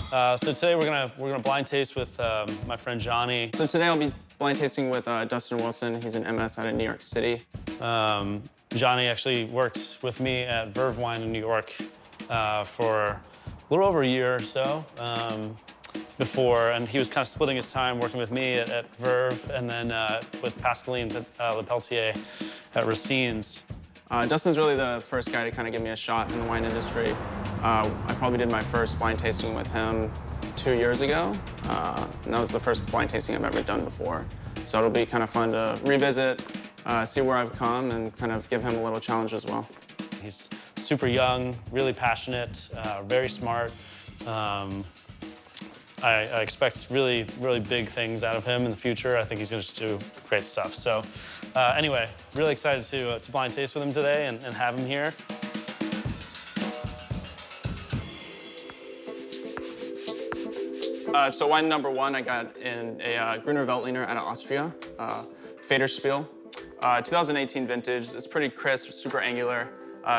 So today we're gonna blind taste with my friend Gianni. So today I'll be blind tasting with Dustin Wilson. He's an MS out of New York City. Gianni actually worked with me at Verve Wine in New York for a little over a year or so before, and he was kind of splitting his time working with me at Verve and then with Pascaline Lepelletier at Racine's. Dustin's really the first guy to kind of give me a shot in the wine industry. I probably did my first blind tasting with him 2 years ago, and that was the first blind tasting I've ever done before. So it'll be kind of fun to revisit, see where I've come, and kind of give him a little challenge as well. He's super young, really passionate, very smart. I expect really, really big things out of him in the future. I think he's going to do great stuff. So anyway, really excited to blind taste with him today and have him here. So wine number one, I got in a Gruner Veltliner out of Austria, Federspiel. 2018 vintage. It's pretty crisp, super angular,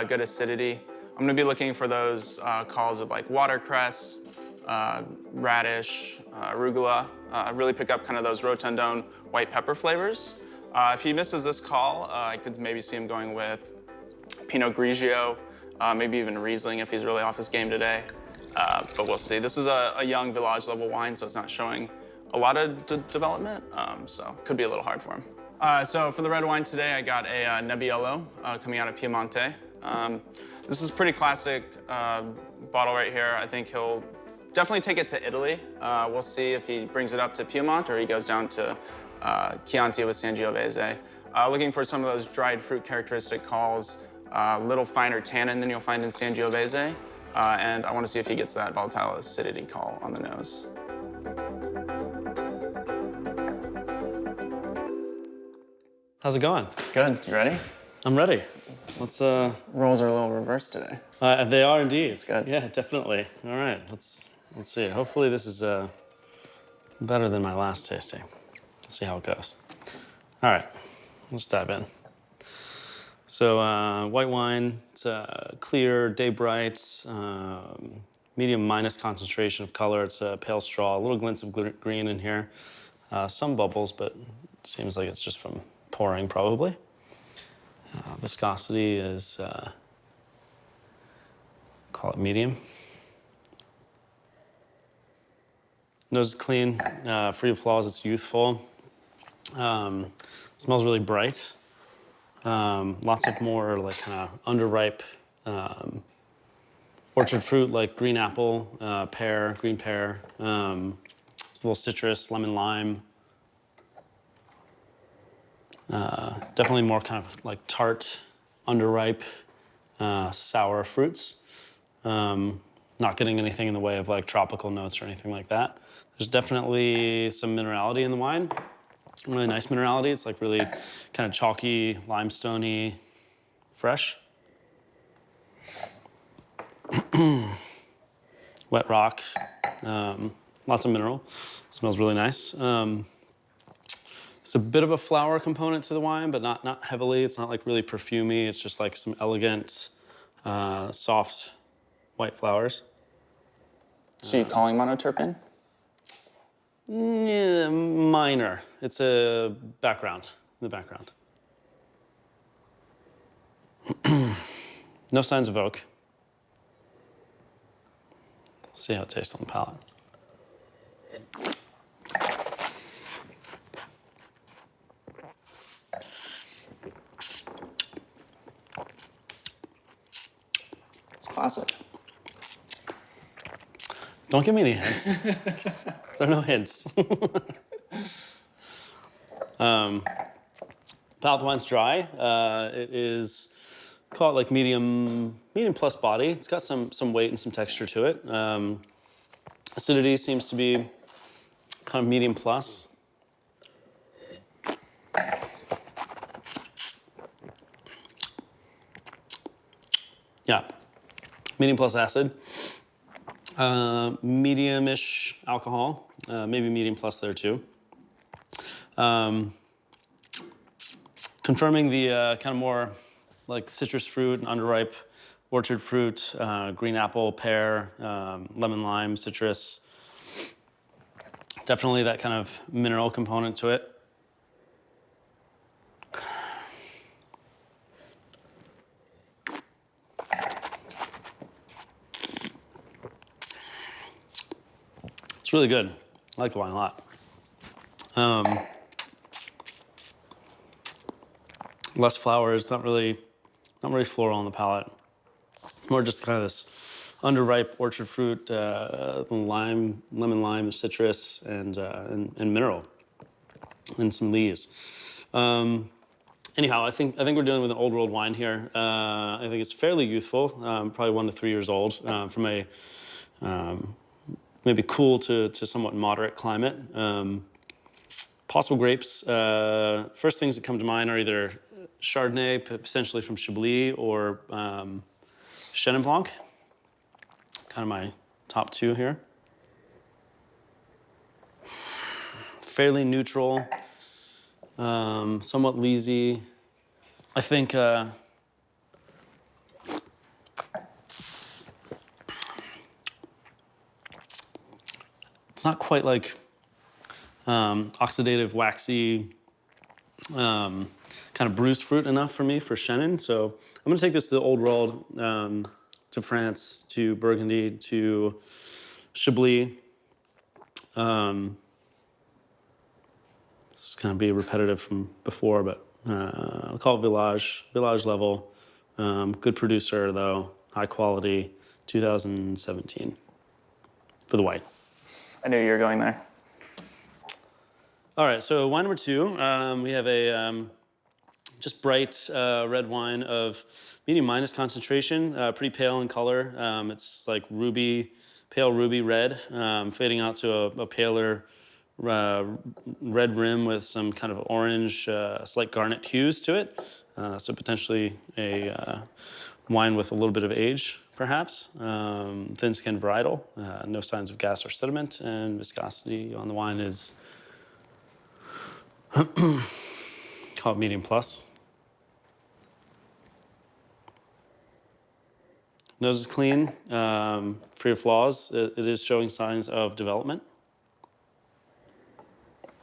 good acidity. I'm gonna be looking for those calls of like watercress, radish, arugula. Really pick up kind of those rotundone white pepper flavors. If he misses this call, I could maybe see him going with Pinot Grigio, maybe even Riesling if he's really off his game today. But we'll see. This is a young village level wine, so it's not showing a lot of development, so could be a little hard for him. So for the red wine today, I got a Nebbiolo coming out of Piemonte. This is a pretty classic bottle right here. I think he'll definitely take it to Italy. We'll see if he brings it up to Piedmont or he goes down to Chianti with Sangiovese. Looking for some of those dried fruit characteristic calls, a little finer tannin than you'll find in Sangiovese. And I want to see if he gets that volatile acidity call on the nose. How's it going? Good. You ready? I'm ready. Let's. Rolls are a little reversed today. They are indeed. It's good. Yeah, definitely. All right. Let's see. Hopefully this is better than my last tasting. Let's see how it goes. All right. Let's dive in. So white wine, it's clear, day bright, medium minus concentration of color. It's a pale straw, a little glints of green in here. Some bubbles, but it seems like it's just from pouring probably. Viscosity is, call it medium. Nose is clean, free of flaws, it's youthful. Smells really bright. Lots of more like kind of underripe orchard fruit like green apple, pear, green pear. It's a little citrus, lemon, lime. Definitely more kind of like tart, underripe, sour fruits. Not getting anything in the way of like tropical notes or anything like that. There's definitely some minerality in the wine. Really nice minerality. It's like really kind of chalky, limestoney, fresh. Wet rock, lots of mineral. Smells really nice. It's a bit of a flower component to the wine, but not heavily. It's not like really perfumey. It's just like some elegant, soft white flowers. So you calling monoterpene? Yeah, minor. It's a background, in the background. No signs of oak. Let's see how it tastes on the palate. It's classic. Don't give me any hints. There are no hints. Palate wine's dry. It is, call it like medium plus body. It's got some weight and some texture to it. Acidity seems to be kind of medium plus. Yeah, medium plus acid. Medium-ish alcohol, maybe medium plus there too. Confirming the kind of more like citrus fruit and underripe orchard fruit, green apple, pear, lemon, lime, citrus. Definitely that kind of mineral component to it. It's really good. I like the wine a lot. Less flowers, not really floral on the palate. It's more just kind of this underripe orchard fruit, lime, lemon, lime, citrus, and mineral, and some leaves. Anyhow, I think we're dealing with an old world wine here. I think it's fairly youthful, probably 1 to 3 years old, from a maybe cool to somewhat moderate climate. Possible grapes. First things that come to mind are either Chardonnay, potentially from Chablis, or Chenin Blanc. Kind of my top 2 here. Fairly neutral, somewhat leesy. I think it's not quite like oxidative, waxy, kind of bruised fruit enough for me for Chenin. So I'm gonna take this to the old world, to France, to Burgundy, to Chablis. This is gonna be repetitive from before, but I'll call it village level. Good producer though, high quality, 2017 for the white. I knew you were going there. All right, so wine number 2, we have a just bright red wine of medium minus concentration, pretty pale in color. It's like ruby, pale ruby red, fading out to a paler red rim with some kind of orange, slight garnet hues to it. So potentially a wine with a little bit of age, perhaps. Thin-skinned varietal, no signs of gas or sediment, and viscosity on the wine is call it medium plus. Nose is clean, free of flaws. It is showing signs of development.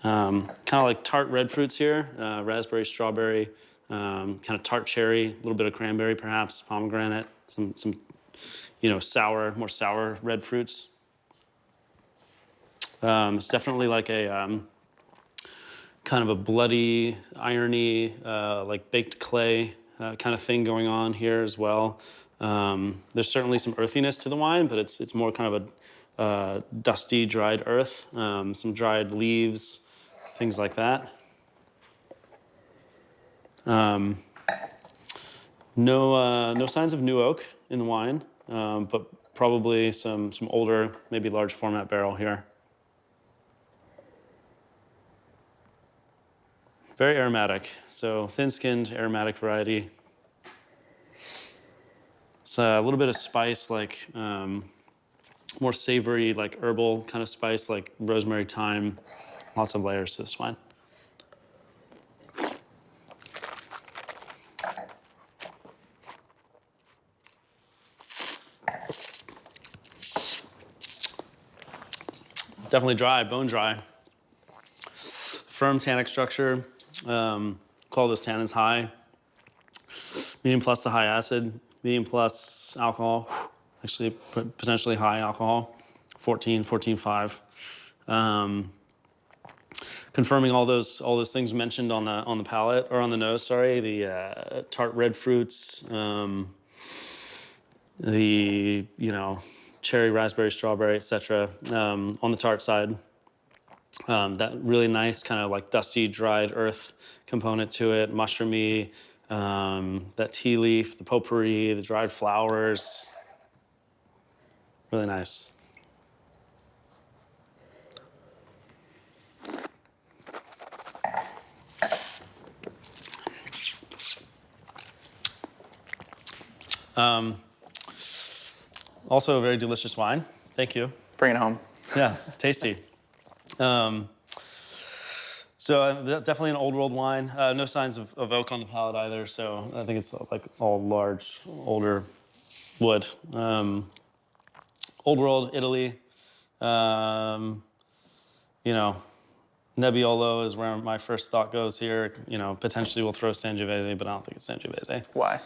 Kind of like tart red fruits here, raspberry, strawberry, kind of tart cherry, a little bit of cranberry perhaps, pomegranate, some sour, more sour red fruits. It's definitely like a kind of a bloody, irony, like baked clay kind of thing going on here as well. There's certainly some earthiness to the wine, but it's more kind of a dusty, dried earth, some dried leaves, things like that. No signs of new oak in the wine, but probably some older, maybe large format barrel here. Very aromatic, so thin-skinned aromatic variety. It's a little bit of spice, like more savory, like herbal kind of spice, like rosemary, thyme. Lots of layers to this wine. Definitely dry, bone dry. Firm tannic structure. Call those tannins high. Medium plus to high acid. Medium plus alcohol. Actually, potentially high alcohol. 14.5. Confirming all those things mentioned on the palate or on the nose. Sorry, the tart red fruits, the cherry, raspberry, strawberry, etc. On the tart side, that really nice kind of like dusty, dried earth component to it. Mushroomy, that tea leaf, the potpourri, the dried flowers. Really nice. Also a very delicious wine. Thank you. Bring it home. Yeah, tasty. So definitely an old world wine. No signs of oak on the palate either. So I think it's like all large, older Would. Old World, Italy. You know, Nebbiolo is where my first thought goes here. You know, potentially we'll throw Sangiovese, but I don't think it's Sangiovese. Why?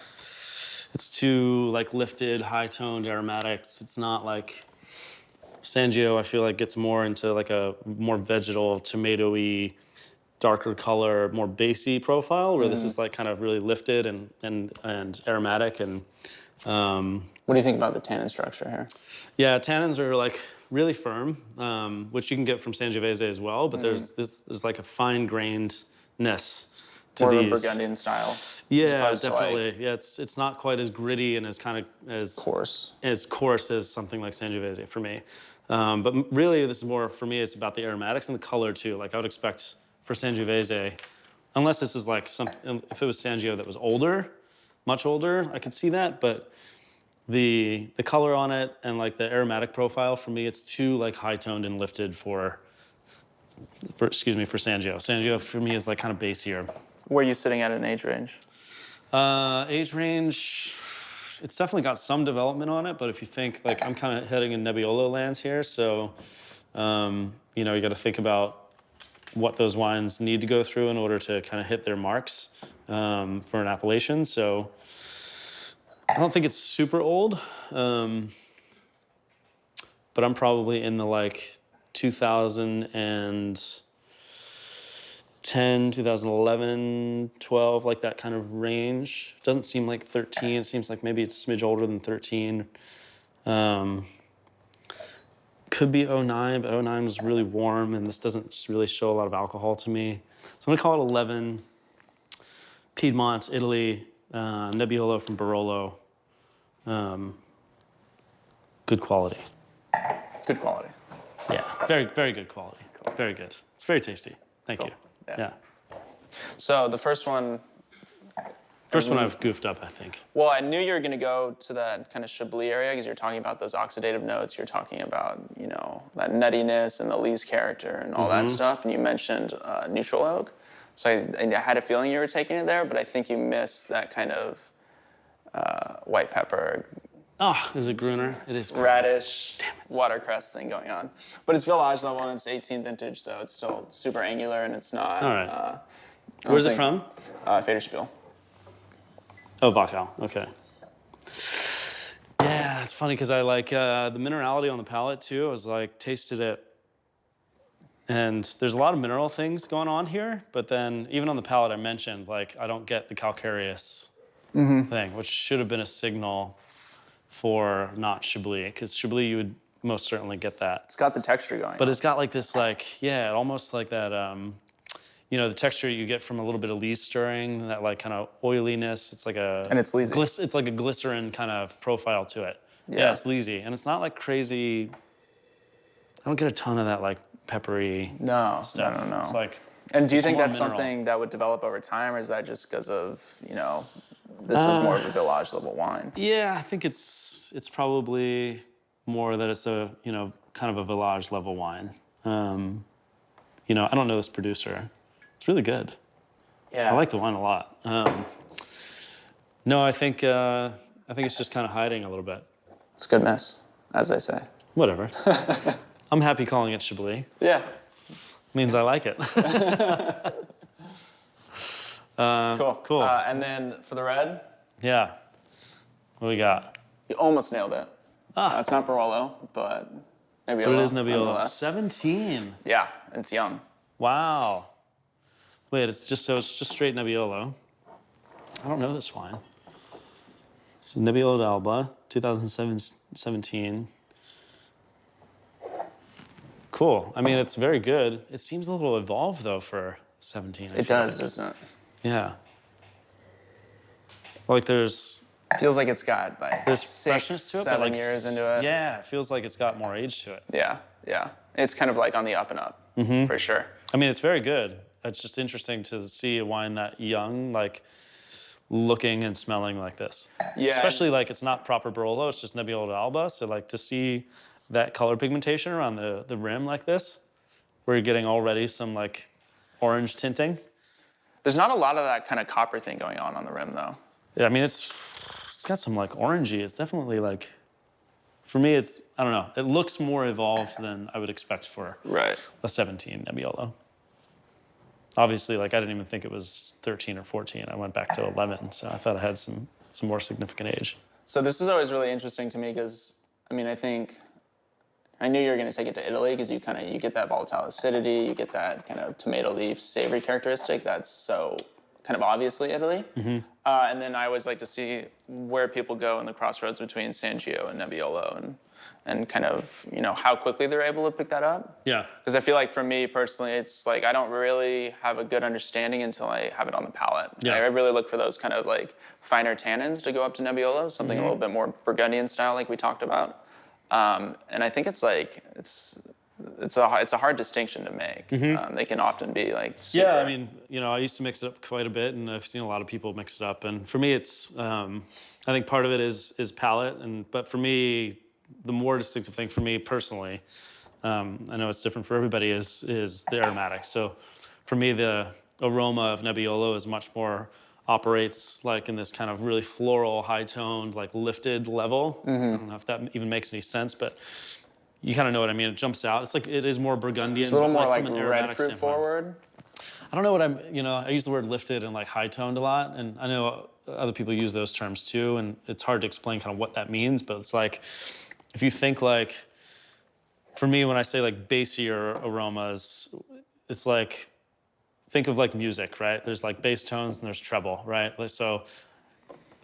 It's too like lifted, high-toned aromatics. It's not like Sangio. I feel like gets more into like a more vegetal, tomato-y, darker color, more bassy profile. Where this is like kind of really lifted and aromatic and. What do you think about the tannin structure here? Yeah, tannins are like really firm, which you can get from Sangiovese as well. But there's like a fine-grainedness to More these. of a Burgundian style. Yeah, definitely. Yeah, it's not quite as gritty and as kind of as Coarse. as something like Sangiovese for me. But really, this is more for me. It's about the aromatics and the color too. Like I would expect for Sangiovese, unless this is like if it was Sangio that was older, much older, I could see that. But the color on it and like the aromatic profile for me, it's too like high toned and lifted for Sangio. Sangio for me is like kind of bassier. Where are you sitting at an age range? Age range, it's definitely got some development on it, but if you think like I'm kind of heading in Nebbiolo lands here, so you know, you got to think about what those wines need to go through in order to kind of hit their marks for an appellation. So I don't think it's super old, but I'm probably in the like 2010, 2011, 12, like that kind of range. Doesn't seem like 13. It seems like maybe it's a smidge older than 13. Could be 09, but 09 was really warm, and this doesn't really show a lot of alcohol to me. So I'm gonna call it 11. Piedmont, Italy, Nebbiolo from Barolo. Good quality. Good quality. Yeah, very, very good quality. Cool. Very good. It's very tasty. Thank you. Yeah. So the first one. First one I've goofed up, I think. Well, I knew you were going to go to that kind of Chablis area because you're talking about those oxidative notes. You're talking about, you know, that nuttiness and the Lees character and all that stuff. And you mentioned neutral oak. So I had a feeling you were taking it there, but I think you missed that kind of white pepper. Oh, is it Gruner? It is Gruner. Radish, watercress thing going on. But it's village level and it's 18 vintage, so it's still super angular and it's not. All right. Where's it from? Federspiel. Oh, Bacchau. Okay. Yeah, it's funny because I like the minerality on the palate too. I was like, tasted it. And there's a lot of mineral things going on here, but then even on the palate I mentioned, like I don't get the calcareous thing, which should have been a signal for not Chablis, because Chablis you would most certainly get that. It's got the texture going. But it's got like this almost like that, you know, the texture you get from a little bit of Lees stirring, that like kind of oiliness. It's like and it's Leesy. It's like a glycerin kind of profile to it. Yeah, it's Leesy. And it's not like crazy, I don't get a ton of that like peppery stuff. No. It's like, and do you think that's mineral. Something that would develop over time, or is that just because of, you know, this is more of a village level wine? Yeah, I think it's probably more that it's a, you know, kind of a village level wine. You know, I don't know this producer. It's really good. Yeah. I like the wine a lot. No, I think it's just kind of hiding a little bit. It's a good mess, as they say. Whatever. I'm happy calling it Chablis. Yeah. Means I like it. Cool. And then for the red? Yeah. What we got? You almost nailed it. It's not Barolo, but Nebbiolo. But it is Nebbiolo. 17. Yeah, it's young. Wow. Wait, it's just straight Nebbiolo. I don't know this wine. It's Nebbiolo d'Alba, 2017. Cool. I mean, it's very good. It seems a little evolved though for 17. It does, doesn't it? Yeah. Like there's feels like it's got like freshness to it, 7 like years into it. Yeah, it feels like it's got more age to it. Yeah. It's kind of like on the up and up, for sure. I mean, it's very good. It's just interesting to see a wine that young, like looking and smelling like this. Yeah. Especially like it's not proper Barolo, it's just Nebbiolo d'Alba. So like to see that color pigmentation around the rim like this, where you're getting already some like orange tinting. There's not a lot of that kind of copper thing going on the rim though. Yeah, I mean, it's it's got some like orangey. It's definitely like, for me, it's, I don't know. It looks more evolved than I would expect for a 17 Nebbiolo. Obviously, like I didn't even think it was 13 or 14. I went back to 11, so I thought it had some more significant age. So this is always really interesting to me because, I mean, I knew you were going to take it to Italy because you get that volatile acidity, you get that kind of tomato leaf savory characteristic that's so kind of obviously Italy. And then I always like to see where people go in the crossroads between San Gio and Nebbiolo and kind of, you know, how quickly they're able to pick that up. Yeah. Because I feel like for me personally, it's like I don't really have a good understanding until I have it on the palate. Yeah. I really look for those kind of like finer tannins to go up to Nebbiolo, something a little bit more Burgundian style like we talked about. And I think it's like, it's a hard distinction to make. They can often be like super... Yeah, I mean, you know, I used to mix it up quite a bit, and I've seen a lot of people mix it up. And for me, it's I think part of it is palate, but for me, the more distinctive thing for me personally, I know it's different for everybody, is the aromatics. So for me, the aroma of Nebbiolo is much more operates like in this kind of really floral, high-toned, like lifted level. I don't know if that even makes any sense, but you kind of know what I mean. It jumps out. It's like, it is more Burgundian. It's a little more like from an red aromatic fruit standpoint. forward. I don't know what I use the word lifted and like high-toned a lot, and I know other people use those terms too, and it's hard to explain kind of what that means, but it's like, if you think like, for me, when I say like bassier aromas, it's like, think of like music, right? There's like bass tones and there's treble, right? So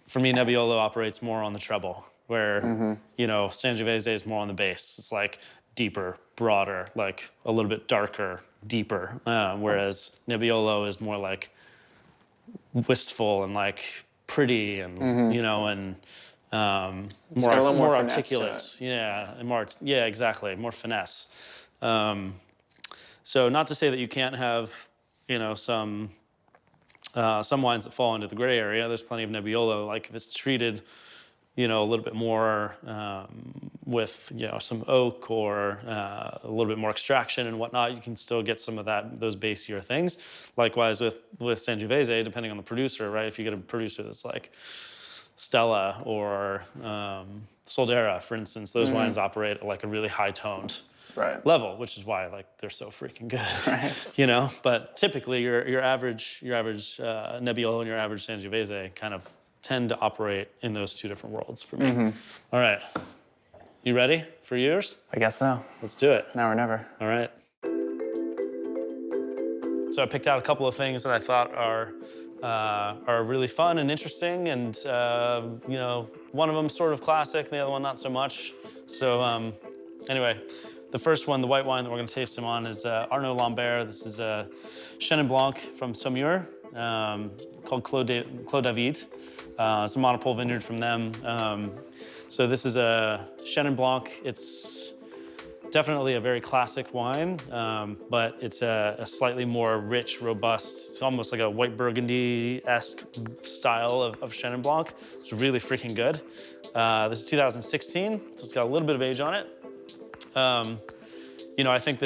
for me, Nebbiolo operates more on the treble, where, you know, Sangiovese is more on the bass. It's like deeper, broader, like a little bit darker, deeper. Whereas Nebbiolo is more like wistful and like pretty and, you know, and more articulate. Yeah, and yeah, exactly, more finesse. So not to say that you can't have, you know, some wines that fall into the gray area. There's plenty of Nebbiolo, like if it's treated, you know, a little bit more with, you know, some oak or a little bit more extraction and whatnot, you can still get some of those bassier things. Likewise with Sangiovese, depending on the producer, right? If you get a producer that's like Stella or Soldera, for instance, those wines operate at like a really high-toned level, which is why like they're so freaking good, you know. But typically, your average Nebbiolo and your average Sangiovese kind of tend to operate in those two different worlds for me. All right, you ready for yours? I guess so. Let's do it. Now or never. All right. So I picked out a couple of things that I thought are really fun and interesting, and you know, one of them sort of classic, the other one not so much. So anyway. The first one, the white wine that we're going to taste him on, is Arnaud Lambert. This is a Chenin Blanc from Saumur called Clos David. It's a monopole vineyard from them. So this is a Chenin Blanc. It's definitely a very classic wine, but it's a slightly more rich, robust, it's almost like a white Burgundy-esque style of Chenin Blanc. It's really freaking good. This is 2016, so it's got a little bit of age on it. You know, I think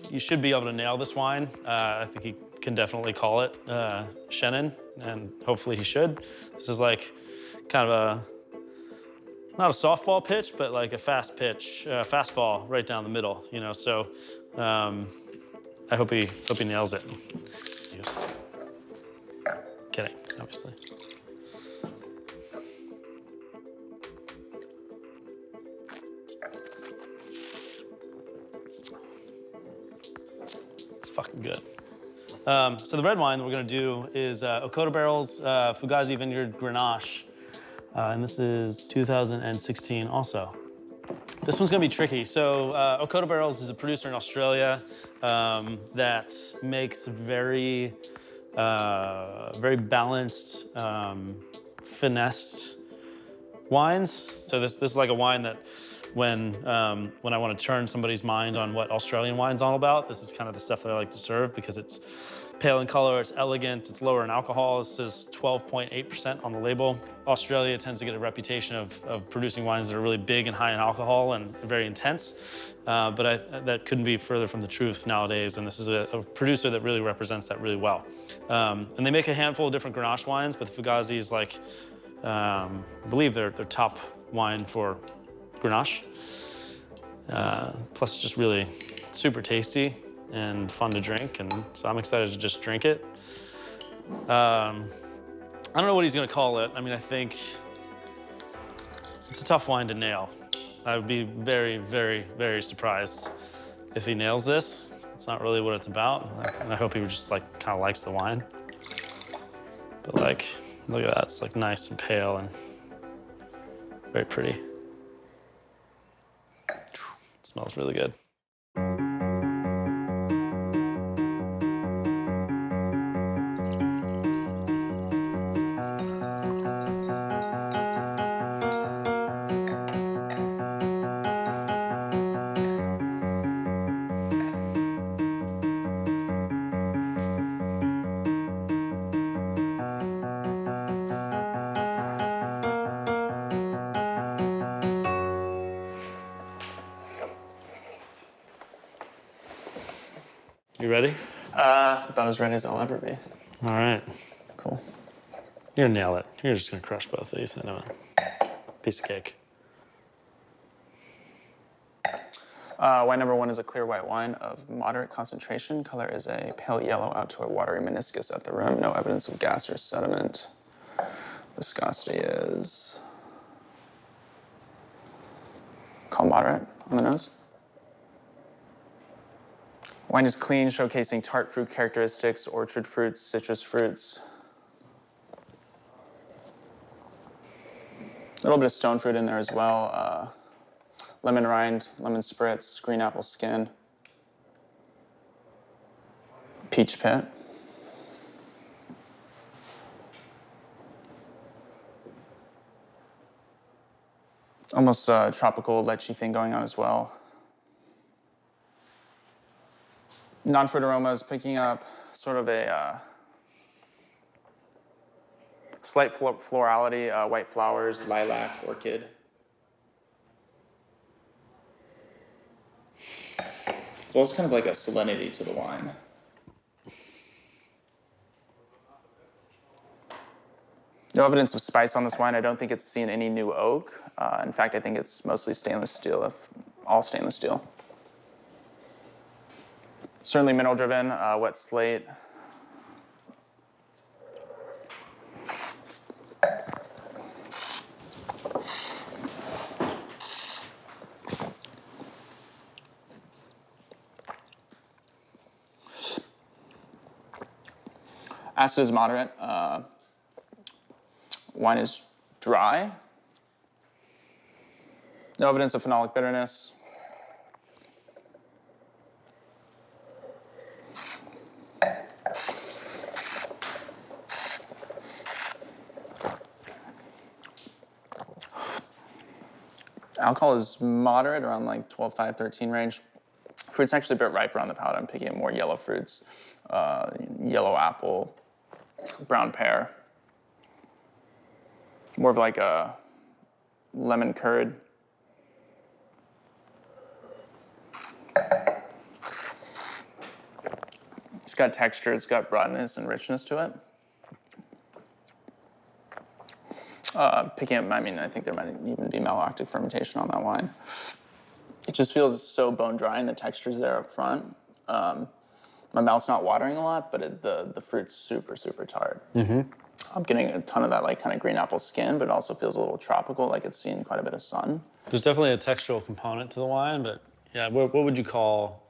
you should be able to nail this wine. I think he can definitely call it Chenin, and hopefully he should. This is like kind of not a softball pitch, but like a fast pitch, fastball right down the middle, you know, so I hope he nails it. Kidding, obviously. Fucking good. So the red wine that we're gonna do is Okota Barrels Fugazi Vineyard Grenache. And this is 2016 also. This one's gonna be tricky. So Okota Barrels is a producer in Australia that makes very balanced, finessed wines. So this is like a wine that when I want to turn somebody's mind on what Australian wine's all about, this is kind of the stuff that I like to serve because it's pale in color, it's elegant, it's lower in alcohol. This is 12.8% on the label. Australia tends to get a reputation of producing wines that are really big and high in alcohol and very intense, but that couldn't be further from the truth nowadays, and this is a producer that really represents that really well. And they make a handful of different Grenache wines, but the Fugazi is like I believe they're top wine for Grenache. Plus, just really super tasty and fun to drink, and so I'm excited to just drink it. I don't know what he's gonna call it. I mean, I think it's a tough wine to nail. I would be very, very, very surprised if he nails this. It's not really what it's about, and I hope he just like kind of likes the wine. But like, look at that, it's like nice and pale and very pretty. It smells really good. You ready? About as ready as I'll ever be. All right. Cool. You're gonna nail it. You're just gonna crush both of these. I know it. Piece of cake. Wine number 1 is a clear white wine of moderate concentration. Color is a pale yellow out to a watery meniscus at the rim. No evidence of gas or sediment. Viscosity is, call moderate on the nose. Wine is clean, showcasing tart fruit characteristics, orchard fruits, citrus fruits. A little bit of stone fruit in there as well. Lemon rind, lemon spritz, green apple skin, peach pit. Almost a tropical lychee thing going on as well. Non-fruit aromas, picking up sort of a slight florality, white flowers, lilac, orchid. Well, it's kind of like a salinity to the wine. No evidence of spice on this wine. I don't think it's seen any new oak. In fact, I think it's mostly stainless steel, all stainless steel. Certainly mineral driven, wet slate. Acid is moderate. Wine is dry. No evidence of phenolic bitterness. Alcohol is moderate, around like 12.5, 13 range. Fruit's actually a bit riper on the palate. I'm picking up more yellow fruits, yellow apple, brown pear. More of like a lemon curd. It's got texture, it's got broadness and richness to it. Picking up, I mean, I think there might even be malolactic fermentation on that wine. It just feels so bone dry and the texture's there up front. My mouth's not watering a lot, but the fruit's super, super tart. Mm-hmm. I'm getting a ton of that like kind of green apple skin, but it also feels a little tropical, like it's seen quite a bit of sun. There's definitely a textural component to the wine, but yeah, what would you call,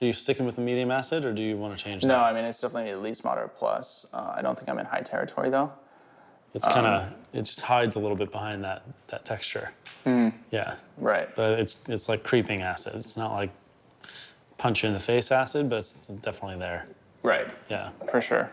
are you sticking with the medium acid or do you want to change that? No, I mean, it's definitely at least moderate plus. I don't think I'm in high territory though. It's kind of, it just hides a little bit behind that texture. Yeah. Right. But it's like creeping acid. It's not like punch you in the face acid, but it's definitely there. Right. Yeah. For sure.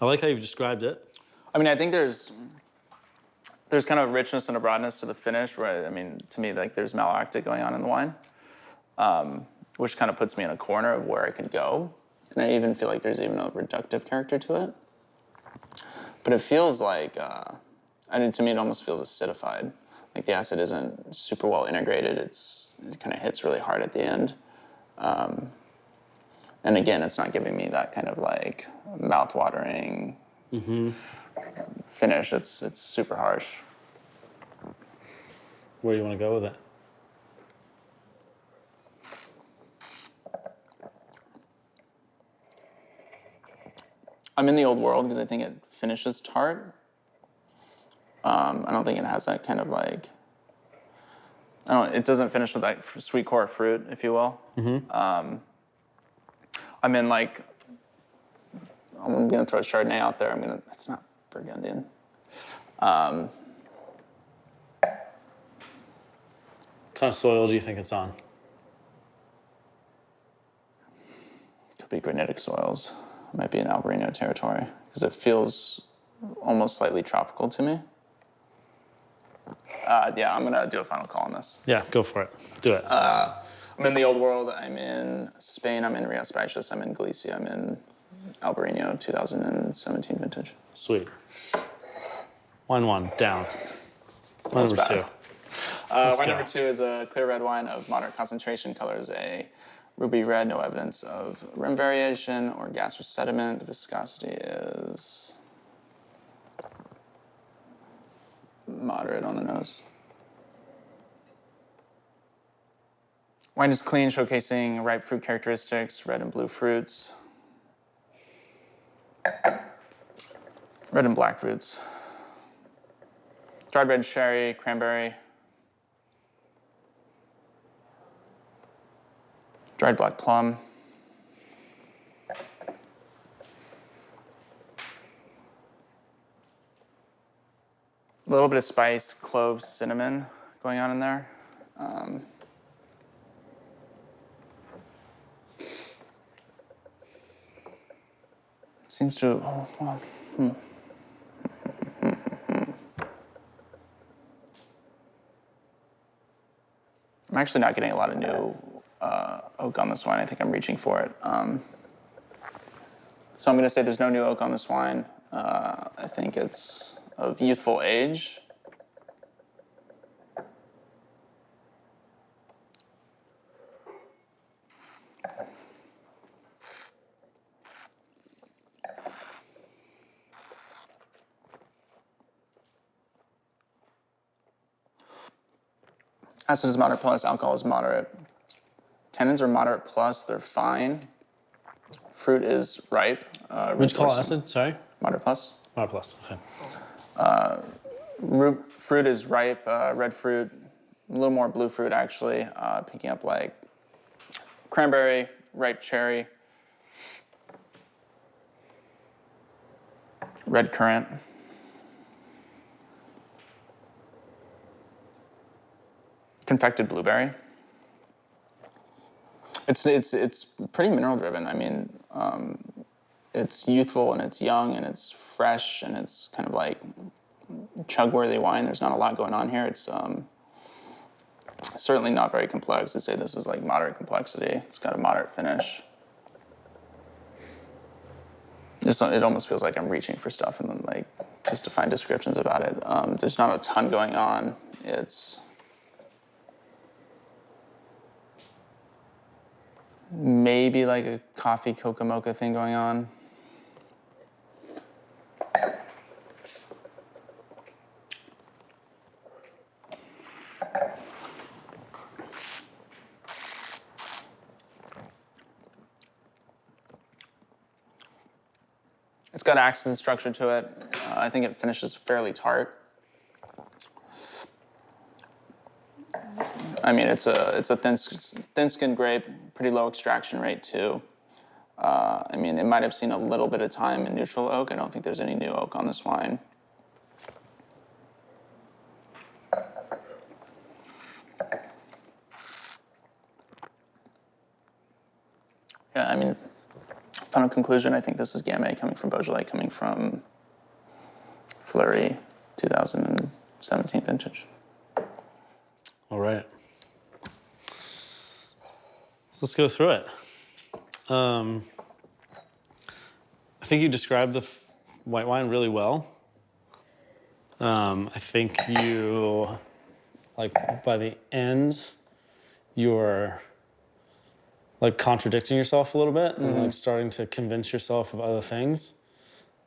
I like how you've described it. I mean, I think there's kind of richness and a broadness to the finish where, I mean, to me, like there's malolactic going on in the wine, which kind of puts me in a corner of where I could go. And I even feel like there's even a reductive character to it. But it feels like, I mean, to me, it almost feels acidified. Like the acid isn't super well integrated. It kind of hits really hard at the end. And again, it's not giving me that kind of like mouth-watering finish. It's super harsh. Where do you want to go with it? I'm in the old world because I think it finishes tart. I don't think it has that kind of like, it doesn't finish with that sweet core fruit, if you will. I'm in like, I'm gonna throw Chardonnay out there. It's not Burgundian. What kind of soil do you think it's on? Could be granitic soils. It might be in Albarino territory because it feels almost slightly tropical to me. Yeah, I'm gonna do a final call on this. Yeah, go for it. Do it. I'm in the old world. I'm in Spain. I'm in Rio Spicius. I'm in Galicia. I'm in Albarino 2017 vintage. Sweet. Wine 1, down. Wine number 2. Wine number 2 is a clear red wine of moderate concentration. Color is a ruby red. No evidence of rim variation or gas or sediment. Viscosity is moderate on the nose. Wine is clean, showcasing ripe fruit characteristics, red and blue fruits. Red and black fruits. Dried red sherry, cranberry. Dried black plum. A little bit of spice, cloves, cinnamon going on in there. Seems to, I'm actually not getting a lot of new oak on this wine. I think I'm reaching for it. So I'm gonna say there's no new oak on this wine. I think it's of youthful age. Acid is moderate plus, alcohol is moderate. Tannins are moderate plus, they're fine. Fruit is ripe. Would you call acid? Sorry? Moderate plus. Moderate plus, okay. Fruit is ripe, red fruit, a little more blue fruit actually, picking up like cranberry, ripe cherry, red currant. Confected blueberry. It's pretty mineral driven. I mean, it's youthful and it's young and it's fresh and it's kind of like chug-worthy wine. There's not a lot going on here. It's certainly not very complex. I'd say this is like moderate complexity. It's got a moderate finish. It almost feels like I'm reaching for stuff and then like just to find descriptions about it. There's not a ton going on. It's maybe like a coffee coca mocha thing going on. It's got accent structure to it. I think it finishes fairly tart. I mean, it's a thin-skinned grape, pretty low extraction rate too. I mean, it might have seen a little bit of time in neutral oak. I don't think there's any new oak on this wine. Yeah, I mean, final conclusion, I think this is Gamay coming from Beaujolais, coming from Fleury 2017 vintage. All right. So let's go through it. I think you described the white wine really well. I think you, like by the end, you're like contradicting yourself a little bit and like starting to convince yourself of other things.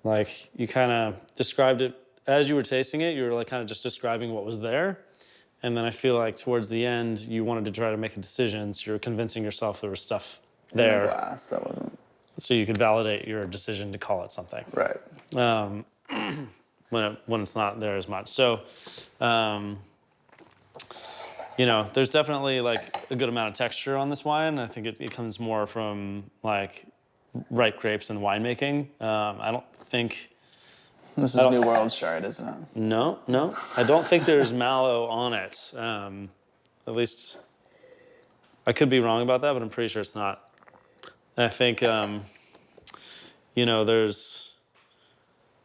Like you kind of described it as you were tasting it, you were like kind of just describing what was there. And then I feel like towards the end, you wanted to try to make a decision. So you're convincing yourself there was stuff In the there. glass, that wasn't. So you could validate your decision to call it something. Right. When it's not there as much. So, you know, there's definitely like a good amount of texture on this wine. I think it comes more from like ripe grapes and winemaking. I don't think. This is New World Shard, isn't it? No. I don't think there's mallow on it. At least I could be wrong about that, but I'm pretty sure it's not. I think, you know, there's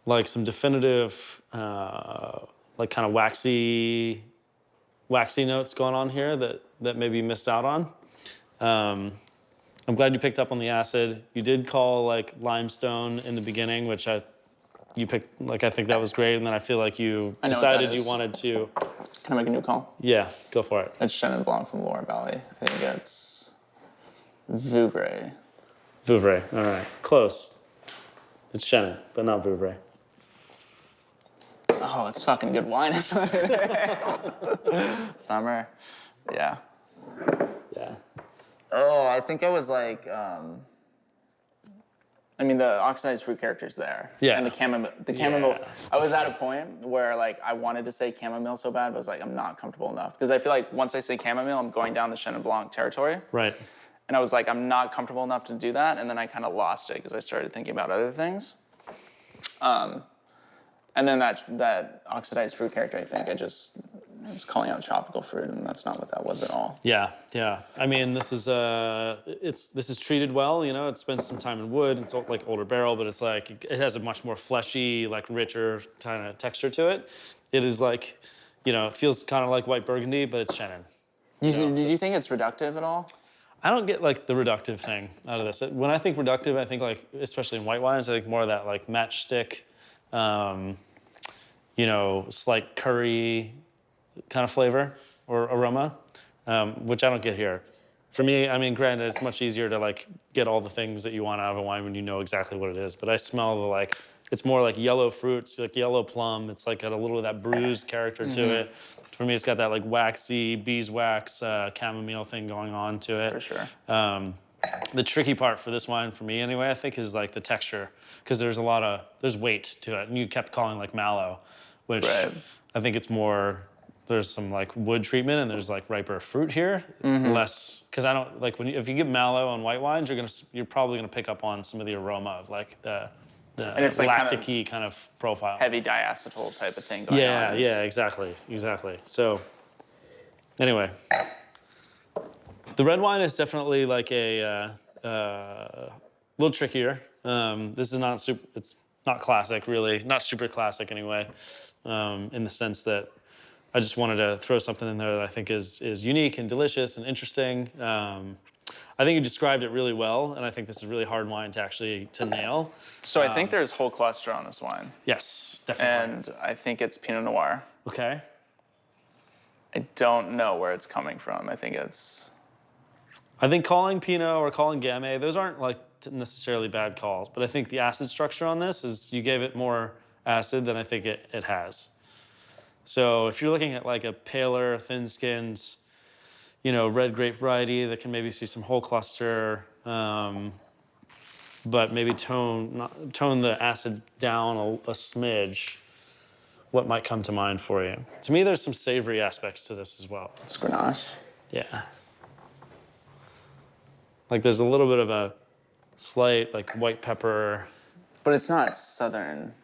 like some definitive, like kind of waxy notes going on here that maybe you missed out on. I'm glad you picked up on the acid. You did call like limestone in the beginning, which you picked, like, I think that was great. And then I feel like you decided you wanted to. Can I make a new call? Yeah, go for it. It's Chenin Blanc from Loire Valley. I think it's Vouvray. Vouvray, all right. Close. It's Chenin, but not Vouvray. Oh, it's fucking good wine. Is what it is. Summer. Yeah. Yeah. Oh, I think I was like, I mean, the oxidized fruit character's there. Yeah. And the chamomile. Yeah. I was at a point where like I wanted to say chamomile so bad, but I was like, I'm not comfortable enough. Because I feel like once I say chamomile, I'm going down the Chenin Blanc territory. Right. And I was like, I'm not comfortable enough to do that. And then I kind of lost it because I started thinking about other things. And then that oxidized fruit character, I think, I was calling out tropical fruit, and that's not what that was at all. Yeah. I mean, this is treated well. You know, it spends some time in wood. It's like older barrel, but it's like it has a much more fleshy, like richer kind of texture to it. It is like, you know, it feels kind of like white Burgundy, but it's Chenin. Did you think it's reductive at all? I don't get like the reductive thing out of this. When I think reductive, I think like, especially in white wines, I think more of that like matchstick, you know, slight curry kind of flavor or aroma, which I don't get here. For me, I mean, granted, it's much easier to like get all the things that you want out of a wine when you know exactly what it is. But I smell the like, it's more like yellow fruits, like yellow plum. It's like got a little of that bruised character to it. For me, it's got that like waxy beeswax chamomile thing going on to it. For sure. The tricky part for this wine, for me anyway, I think is like the texture, because there's weight to it. And you kept calling like mallow, which I think it's more, there's some like wood treatment and there's like riper fruit here, less, because I don't, like if you get mallow on white wines, you're probably gonna pick up on some of the aroma of like the And it's like lactic-y kind of profile. heavy diacetyl type of thing going on. Yeah, exactly. So, anyway, the red wine is definitely like a little trickier. This is not super. It's not classic, really. Not super classic anyway, in the sense that I just wanted to throw something in there that I think is unique and delicious and interesting. I think you described it really well, and I think this is a really hard wine to nail. So I think there's whole cluster on this wine. Yes, definitely. And I think it's Pinot Noir. Okay. I don't know where it's coming from. I think calling Pinot or calling Gamay, those aren't like necessarily bad calls, but I think the acid structure on this is you gave it more acid than I think it has. So if you're looking at like a paler, thin-skinned, you know, red grape variety that can maybe see some whole cluster, but maybe tone the acid down a smidge, what might come to mind for you? To me, there's some savory aspects to this as well. It's Grenache. Yeah. Like there's a little bit of a slight like white pepper. But it's not southern.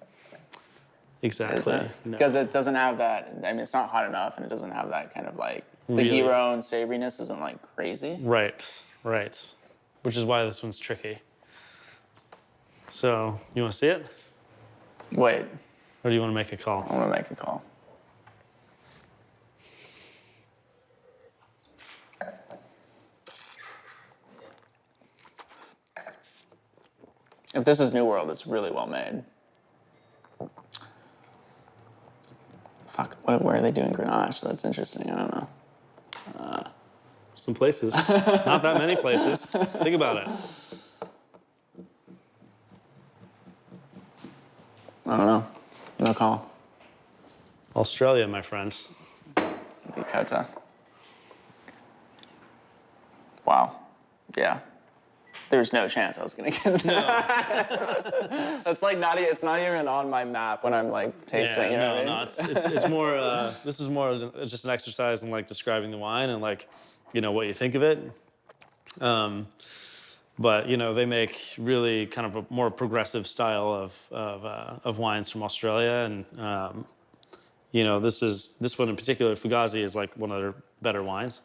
Exactly. Because it doesn't have that, I mean, it's not hot enough and it doesn't have that kind of like, the Really? Giron savoriness isn't like crazy. Right. Which is why this one's tricky. So, you want to see it? Wait, Or do you want to make a call? I want to make a call. If this is New World, it's really well made. where are they doing Grenache? That's interesting. I don't know. Some places. Not that many places. Think about it. I don't know. No call. Australia, my friends. Dakota. Wow. Yeah. There's no chance I was gonna get that. That's like it's not even on my map when I'm like tasting. You know what I mean? No, it's more. This is more just an exercise in like describing the wine and like, you know, what you think of it. But you know, they make really kind of a more progressive style of wines from Australia, and you know, this one in particular, Fugazi, is like one of their better wines.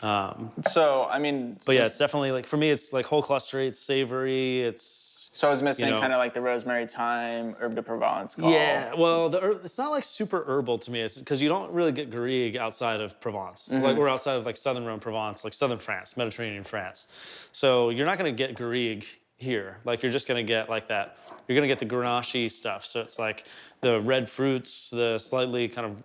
So, I mean... But yeah, it's definitely, like, for me, it's like whole clustery, it's savory, it's... So I was missing you know, kind of like the rosemary, thyme, herb de Provence call. Yeah, well, it's not like super herbal to me. It's because you don't really get Garrigue outside of Provence. Like, we're outside of like southern Rhone, Provence, like southern France, Mediterranean France. So you're not gonna get Garrigue here. Like, you're just gonna get like that. You're gonna get the Grenache stuff. So it's like the red fruits, the slightly kind of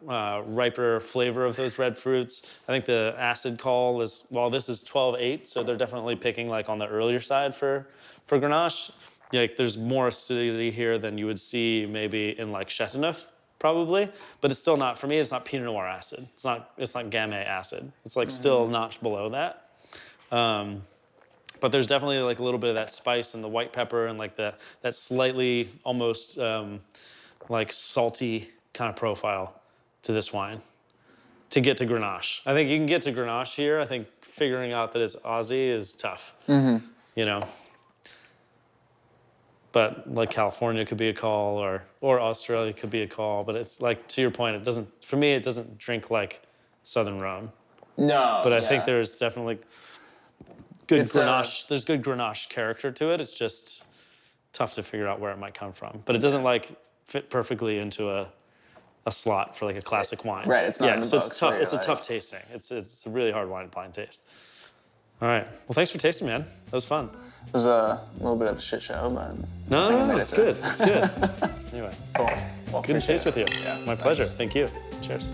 riper flavor of those red fruits. I think the acid call is, well, this is 12.8, so they're definitely picking like on the earlier side for Grenache. Like, there's more acidity here than you would see maybe in like Chateauneuf, probably, but it's still not, for me, it's not Pinot Noir acid. It's not Gamay acid. It's like still a notch below that. But there's definitely like a little bit of that spice and the white pepper and like that slightly almost like salty kind of profile to this wine to get to Grenache. I think you can get to Grenache here. I think figuring out that it's Aussie is tough, you know. But like California could be a call, or Australia could be a call. But it's like, to your point, for me, it doesn't drink like Southern Rhone. No. But I think there's definitely good Grenache. There's good Grenache character to it. It's just tough to figure out where it might come from. But it doesn't like fit perfectly into a slot for like a classic wine. Right. It's not. Yeah. In the So books it's tough. where It's a you're tough tasting. It's a really hard wine to blind taste. All right. Well, thanks for tasting, man. That was fun. It was a little bit of a shit show, but No, it's good. It's good. Anyway, cool. Well, good to taste with you. Yeah, My pleasure. Thank you. Cheers.